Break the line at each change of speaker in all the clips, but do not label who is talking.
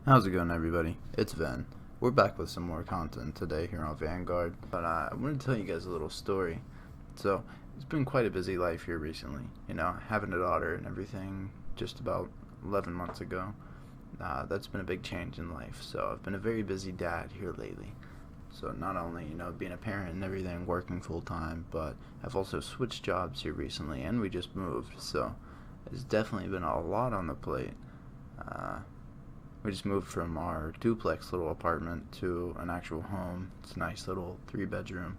How's it going, everybody? It's Ven. We're back with some more content today here on Vanguard, but I wanted to tell you guys a little story. So, it's been quite a busy life here recently, having a daughter and everything just about 11 months ago. That's been a big change in life, so I've been a very busy dad here lately. So not only, being a parent and everything, working full-time, but I've also switched jobs here recently, and we just moved, so it's definitely been a lot on the plate. We just moved from our duplex little apartment to an actual home. It's a nice little 3-bedroom,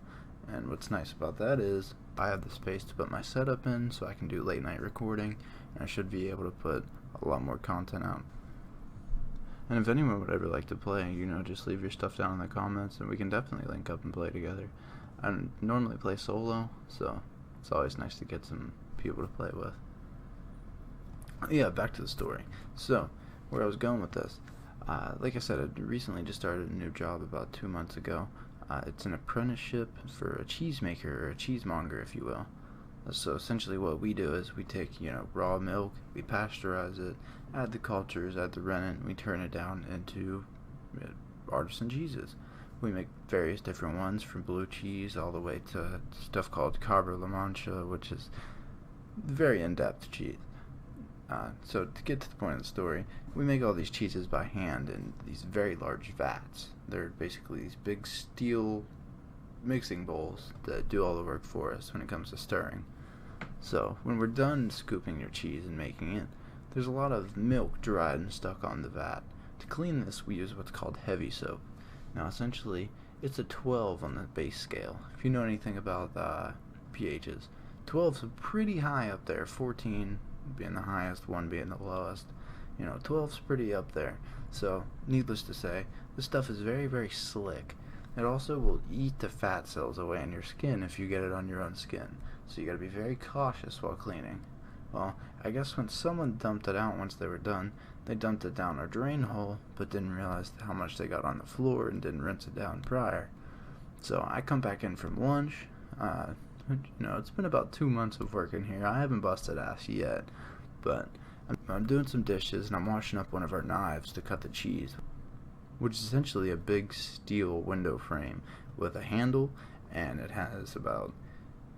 and what's nice about that is I have the space to put my setup in so I can do late night recording, and I should be able to put a lot more content out. And if anyone would ever like to play, just leave your stuff down in the comments and we can definitely link up and play together. I normally play solo, so it's always nice to get some people to play with. Yeah, back to the story. So, where I was going with this, like I said, I recently just started a new job about 2 months ago. It's an apprenticeship for a cheesemaker, or a cheesemonger, if you will. So essentially what we do is we take, raw milk, we pasteurize it, add the cultures, add the rennet, we turn it down into artisan cheeses. We make various different ones, from blue cheese all the way to stuff called Cabra La Mancha, which is very in-depth cheese. So to get to the point of the story, we make all these cheeses by hand in these very large vats. They're basically these big steel mixing bowls that do all the work for us when it comes to stirring. So when we're done scooping your cheese and making it, there's a lot of milk dried and stuck on the vat. To clean this, we use what's called heavy soap. Now essentially, it's a 12 on the base scale. If you know anything about pHs, 12's pretty high up there, 14 being the highest, 1 being the lowest. 12's pretty up there. So needless to say, this stuff is very, very slick. It also will eat the fat cells away in your skin if you get it on your own skin. So you gotta be very cautious while cleaning. Well, I guess when someone dumped it out once they were done, they dumped it down our drain hole, but didn't realize how much they got on the floor and didn't rinse it down prior. So I come back in from lunch. It's been about 2 months of working here. I haven't busted ass yet, but I'm doing some dishes and I'm washing up one of our knives to cut the cheese, which is essentially a big steel window frame with a handle, and it has about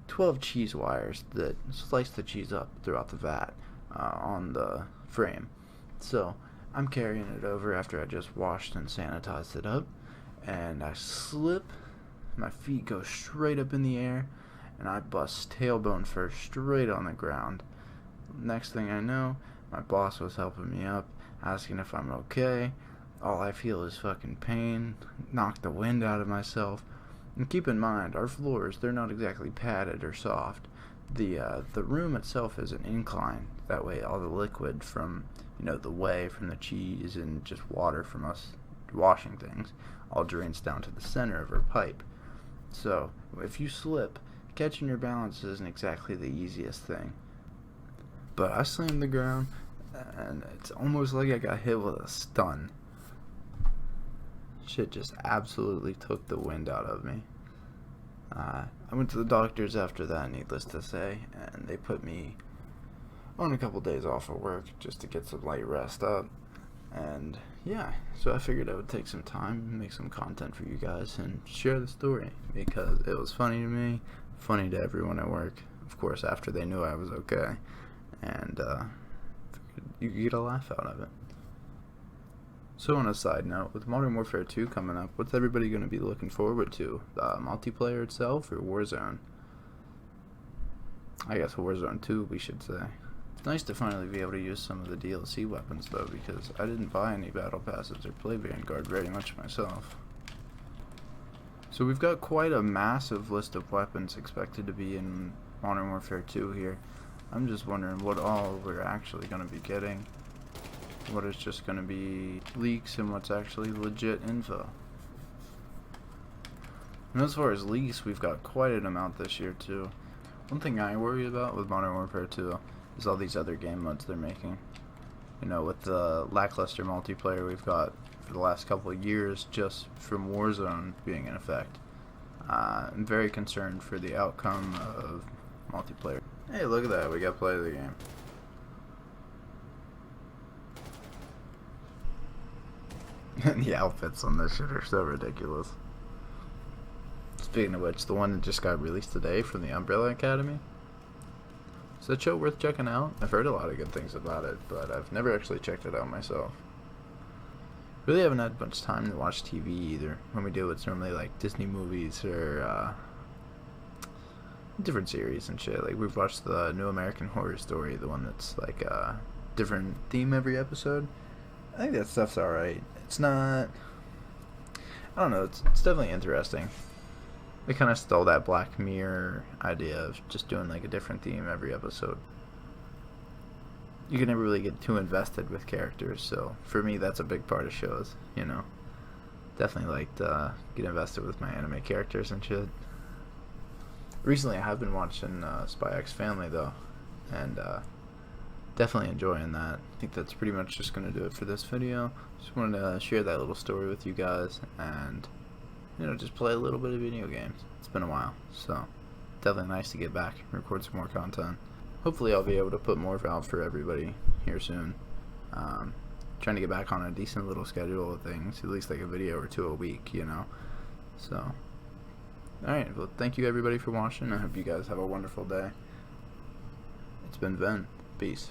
12 cheese wires that slice the cheese up throughout the vat on the frame. So I'm carrying it over after I just washed and sanitized it up, and I slip, my feet go straight up in the air, and I bust tailbone first straight on the ground. Next thing I know, my boss was helping me up, asking if I'm okay. All I feel is fucking pain, knock the wind out of myself. And keep in mind, our floors, they're not exactly padded or soft. The room itself is an incline. That way all the liquid from, the whey from the cheese and just water from us washing things all drains down to the center of our pipe. So if you slip, catching your balance isn't exactly the easiest thing. But I slammed the ground, and it's almost like I got hit with a stun. Shit just absolutely took the wind out of me. I went to the doctors after that, needless to say, and they put me on a couple days off of work just to get some light rest up. And yeah, so I figured I would take some time, make some content for you guys, and share the story because it was funny to me, funny to everyone at work, of course, after they knew I was okay, and you could get a laugh out of it. So on a side note, with Modern Warfare 2 coming up, what's everybody going to be looking forward to? Multiplayer itself or Warzone? I guess Warzone 2, we should say. It's nice to finally be able to use some of the DLC weapons though, because I didn't buy any battle passes or play Vanguard very much myself. So we've got quite a massive list of weapons expected to be in Modern Warfare 2 here. I'm just wondering what all we're actually going to be getting. What is just going to be leaks and what's actually legit info. And as far as leaks, we've got quite an amount this year too. One thing I worry about with Modern Warfare 2 is all these other game modes they're making. With the lackluster multiplayer we've got for the last couple of years just from Warzone being in effect. I'm very concerned for the outcome of multiplayer. Hey, look at that, we got play of the game. And the outfits on this shit are so ridiculous. Speaking of which, the one that just got released today from the Umbrella Academy, is that show worth checking out? I've heard a lot of good things about it, but I've never actually checked it out myself. Really haven't had much time to watch TV either. When we do, it's normally like Disney movies or different series and shit. Like we've watched the new American Horror Story, the one that's like a different theme every episode. I think that stuff's alright. It's not, I don't know, it's definitely interesting. They kind of stole that Black Mirror idea of just doing like a different theme every episode. You can never really get too invested with characters, so for me that's a big part of shows, you know. Definitely like to get invested with my anime characters and shit. Recently I have been watching Spy X Family though, and definitely enjoying that. I think that's pretty much just going to do it for this video. Just wanted to share that little story with you guys and, you know, just play a little bit of video games. It's been a while, so definitely nice to get back and record some more content. Hopefully I'll be able to put more out for everybody here soon. Trying to get back on a decent little schedule of things, at least like a video or two a week, you know. So, alright, well thank you everybody for watching. I hope you guys have a wonderful day. It's been Ven. Peace.